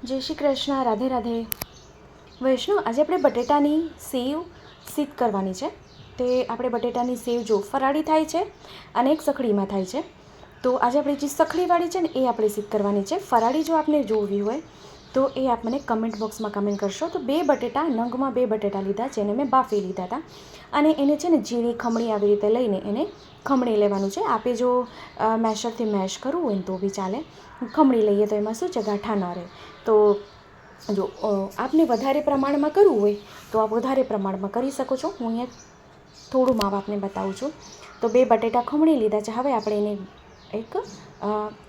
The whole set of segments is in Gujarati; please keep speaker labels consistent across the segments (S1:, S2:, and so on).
S1: જય શ્રી કૃષ્ણ, રાધે રાધે. વૈષ્ણવ, આજે આપણે બટેટાની સેવ સીધ કરવાની છે. તે આપણે બટેટાની સેવ જો ફરાળી થાય છે અને એક સખડીમાં થાય છે. તો આજે આપણે જે સખડીવાળી છે ને એ આપણે સીધ કરવાની છે. ફરાળી જો આપને જોવી હોય તો એ આપ મને કમેન્ટ બોક્સમાં કમેન્ટ કરશો. તો 2 બટેટા નંગમાં 2 બટેટા લીધા, જેને મેં બાફી લીધા હતા અને એને છે ને ઝીણી ખમણી આવી રીતે લઈને એને ખમણી લેવાનું છે. આપે જો મેશરથી મેશ કરવું હોય ને તો બી ચાલે. ખમણી લઈએ તો એમાં શું છે, ગાંઠા ન રહે. તો જો આપને વધારે પ્રમાણમાં કરવું હોય તો આપ વધારે પ્રમાણમાં કરી શકો છો. હું અહીંયા થોડું માપ આપને બતાવું છું. તો 2 બટેટા ખમણી લીધા છે. હવે આપણે એને એક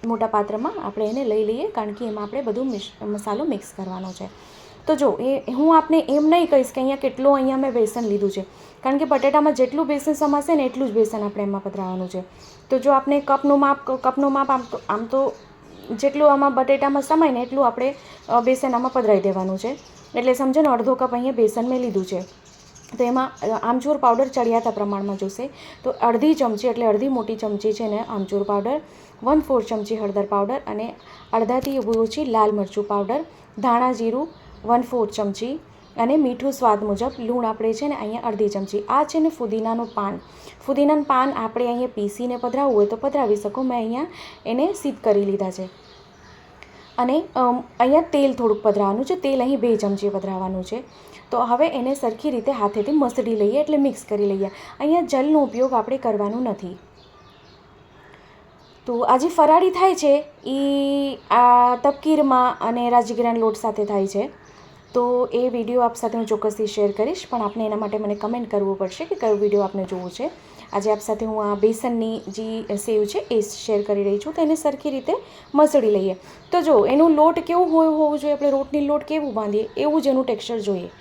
S1: મોટા પાત્રમાં આપણે એને લઈ લઈએ, કારણ કે એમાં આપણે બધું મસાલો મિક્સ કરવાનો છે. તો જો હું આપને એમ નહીં કહીશ કે અહીંયા મેં બેસન લીધું છે, કારણ કે બટેટામાં જેટલું બેસન સમાશે ને એટલું જ બેસન આપણે એમાં પધરાવવાનું છે. તો જો આપણે કપનું માપ આમ તો જેટલું આમાં બટેટામાં સમાય ને એટલું આપણે બેસન આમાં પધરાવી દેવાનું છે. એટલે સમજો ને, અડધો કપ અહીંયા બેસન મેં લીધું છે. તો એમાં આમચૂર પાવડર ચડિયાતા પ્રમાણમાં જોશે. તો અડધી ચમચી એટલે અડધી મોટી ચમચી છે ને આમચૂર પાવડર, 1/4 ચમચી હળદર પાવડર અને અડધાથી ઓછી લાલ મરચું પાવડર, ધાણા જીરું 1/4 ચમચી અને મીઠું સ્વાદ મુજબ, લૂણ આપણે છે ને અહીંયા અડધી ચમચી. આ છે ને ફુદીનાનું પાન આપણે અહીંયા પીસીને પધરાવવું હોય તો પધરાવી શકો. મેં અહીંયા એને સીધ કરી લીધા છે. અને અહીંયા તેલ થોડુંક પધરાવવાનું છે. તેલ અહીં 2 ચમચી પધરાવવાનું છે. તો હવે એને સરખી રીતે હાથેથી મસળી લઈએ, એટલે મિક્સ કરી લઈએ. અહીંયા જલનો ઉપયોગ આપણે કરવાનો નથી. તો આજે ફરાળી થાય છે એ આ તપકીરમાં અને રાજગીરાના લોટ સાથે થાય છે. તો એ વિડીયો આપ સાથે હું ચોક્કસથી શેર કરીશ, પણ આપને એના માટે મને કમેન્ટ કરવું પડશે કે કયો વિડીયો આપને જોવો છે. આજે આપ સાથે હું આ બેસનની જે સેવ છે એ શેર કરી રહી છું. તો એને સરખી રીતે મસળી લઈએ. તો જો એનું લોટ કેવું હોવું જોઈએ, આપણે રોટની લોટ કેવું બાંધીએ એવું જ એનું ટેક્સચર જોઈએ.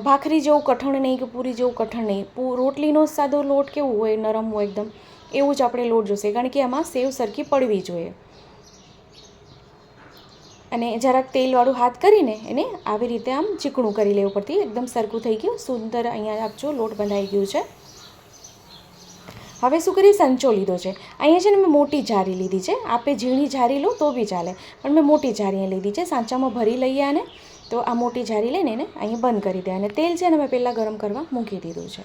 S1: ભાખરી જેવું કઠણ નહીં કે પૂરી જેવું કઠણ નહીં. રોટલીનો સાદો લોટ કેવું હોય, નરમ હોય એકદમ, એવું જ આપણે લોટ જોશે, કારણ કે આમાં સેવ સરખી પડવી જોઈએ. અને જરાક તેલવાળું હાથ કરીને એને આવી રીતે આમ ચીકણું કરી લેવું પડતી. એકદમ સરખું થઈ ગયું, સુંદર અહીંયા આપજો લોટ બંધાઈ ગયું છે. હવે શું કરીએ, સંચો લીધો છે. અહીંયા છે ને મેં મોટી જારી લીધી છે. આપે ઝીણી જારી લો તો બી ચાલે, પણ મેં મોટી જારી લીધી છે. સાંચામાં ભરી લઈએ આને. તો આ મોટી જારી લઈને એને અહીં બંધ કરી દે. અને તેલ છે ને મેં પહેલાં ગરમ કરવા મૂકી દીધું છે.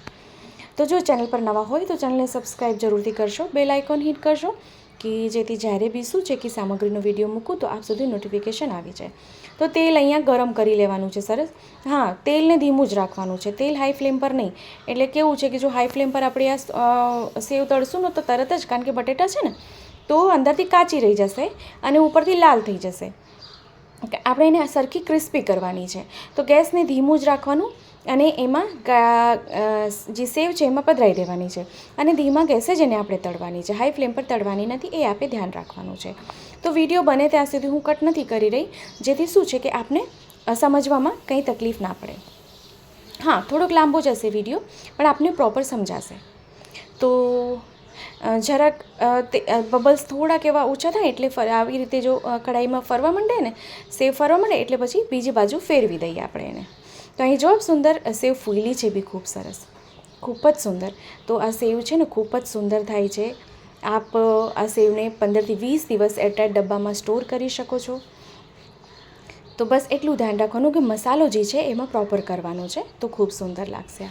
S1: તો જો ચેનલ પર નવા હોય તો ચેનલને સબસ્ક્રાઈબ જરૂરથી કરશો, બેલ આઇકોન હિટ કરશો, કે જેથી જ્યારે બી શું છે કે સામગ્રીનો વિડીયો મૂકું તો આપ સુધી નોટિફિકેશન આવી જાય. તો તેલ અહીંયા ગરમ કરી લેવાનું છે સરસ. હા, તેલને ધીમું જ રાખવાનું છે, તેલ હાઈ ફ્લેમ પર નહીં. એટલે કેવું છે કે જો હાઈ ફ્લેમ પર આપણે આ સેવ તળશું ને તો તરત જ, કારણ કે બટેટા છે ને તો અંદરથી કાચી રહી જશે અને ઉપરથી લાલ થઈ જશે. આપણે એને સરખી ક્રિસ્પી કરવાની છે. તો ગેસને ધીમું જ રાખવાનું અને એમાં જે સેવ છે એમાં પધરાવી દેવાની છે. અને ધીમા ગેસે જ એને આપણે તળવાની છે, હાઈ ફ્લેમ પર તળવાની નથી. એ આપણે ધ્યાન રાખવાનું છે. તો વિડીયો બને ત્યાં સુધી હું કટ નથી કરી રહી, જેથી શું છે કે આપને સમજવામાં કંઈ તકલીફ ના પડે. હા, થોડોક લાંબો જશે વિડીયો, પણ આપને પ્રોપર સમજાશે. તો જરાક બબલ્સ થોડાક એવા ઓછા થાય એટલે આવી રીતે જો કઢાઈમાં ફરવા માંડે ને, સેવ ફરવા માંડે એટલે પછી બીજી બાજુ ફેરવી દઈએ આપણે એને. તો અહીં જો સુંદર સેવ ફૂલી છે બી ખૂબ સરસ, ખૂબ જ સુંદર. તો આ સેવ છે ને ખૂબ જ સુંદર થાય છે. આપ આ સેવને 15 થી 20 દિવસ એરટાઇટ ડબ્બામાં સ્ટોર કરી શકો છો. તો બસ એટલું ધ્યાન રાખવાનું કે મસાલો જે છે એમાં પ્રોપર કરવાનો છે, તો ખૂબ સુંદર લાગશે.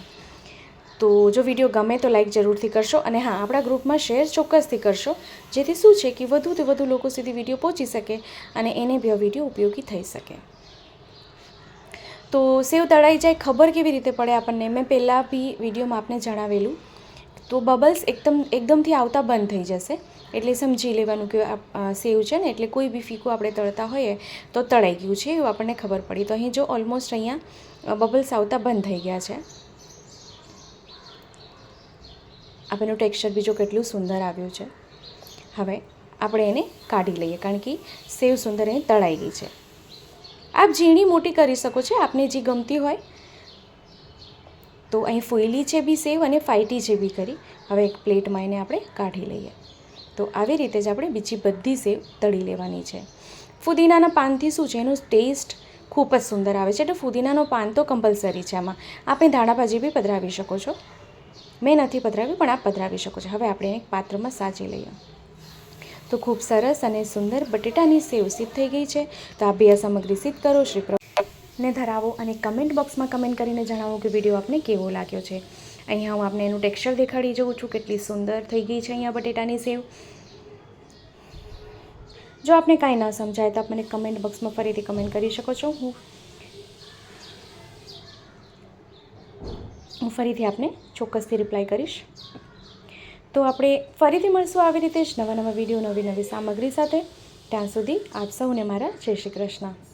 S1: તો જો વિડીયો ગમે તો લાઈક જરૂરથી કરશો. અને હા, આપણા ગ્રુપમાં શેર ચોક્કસથી કરશો, જેથી શું છે કે વધુથી વધુ લોકો સુધી વિડીયો પહોંચી શકે અને એને બી વિડીયો ઉપયોગી થઈ શકે. તો સેવ તળાઈ જાય ખબર કેવી રીતે પડે આપણને, મેં પહેલાં બી વિડીયોમાં આપને જણાવેલું. તો બબલ્સ એકદમથી આવતા બંધ થઈ જશે, એટલે સમજી લેવાનું કે સેવ છે ને એટલે કોઈ બી ફીકું આપણે તળતા હોઈએ તો તળાઈ ગયું છે એવું આપણને ખબર પડી. તો અહીં જો ઓલમોસ્ટ અહીંયા બબલ્સ આવતા બંધ થઈ ગયા છે. આપણનું ટેક્સચર બીજું કેટલું સુંદર આવ્યું છે. હવે આપણે એને કાઢી લઈએ, કારણ કે સેવ સુંદર અહીં તળાઈ ગઈ છે. આપ ઝીણી મોટી કરી શકો છો, આપને જે ગમતી હોય. તો અહીં ફોઈલી છે બી સેવ અને ફાઇટી છે બી કરી. હવે એક પ્લેટમાં એને આપણે કાઢી લઈએ. તો આવી રીતે જ આપણે બીજી બધી સેવ તળી લેવાની છે. ફુદીનાના પાનથી શું છે, એનું ટેસ્ટ ખૂબ જ સુંદર આવે છે. એટલે ફુદીનાનો પાન તો કમ્પલસરી છે આમાં. આપણે ધાણાભાજી બી પધરાવી શકો છો. મેં નથી પધરાવી, પણ આપ પધરાવી શકો છો. હવે આપણે એક પાત્રમાં સાજી લઈએ. તો ખૂબ સરસ અને સુંદર બટેટાની સેવ સિદ્ધ થઈ ગઈ છે. તો આ બે સામગ્રી સિદ્ધ કરો, શ્રી પ્રભુને ધરાવો અને કમેન્ટ બોક્સમાં કમેન્ટ કરીને જણાવો કે વિડીયો આપને કેવો લાગ્યો છે. અહીંયા હું આપને એનું ટેક્સચર દેખાડી જાઉં છું, કેટલી સુંદર થઈ ગઈ છે અહીંયા બટેટાની સેવ. જો આપને કાંઈ ન સમજાય તો આપ મને કમેન્ટ બોક્સમાં ફરીથી કમેન્ટ કરી શકો છો. હું ફરીથી આપને ચોક્કસથી રિપ્લાય કરીશ. તો આપણે ફરીથી મળશું આવી રીતે જ નવા વિડીયો, નવી સામગ્રી સાથે. ત્યાં સુધી આપ સૌને મારા જય શ્રી કૃષ્ણ.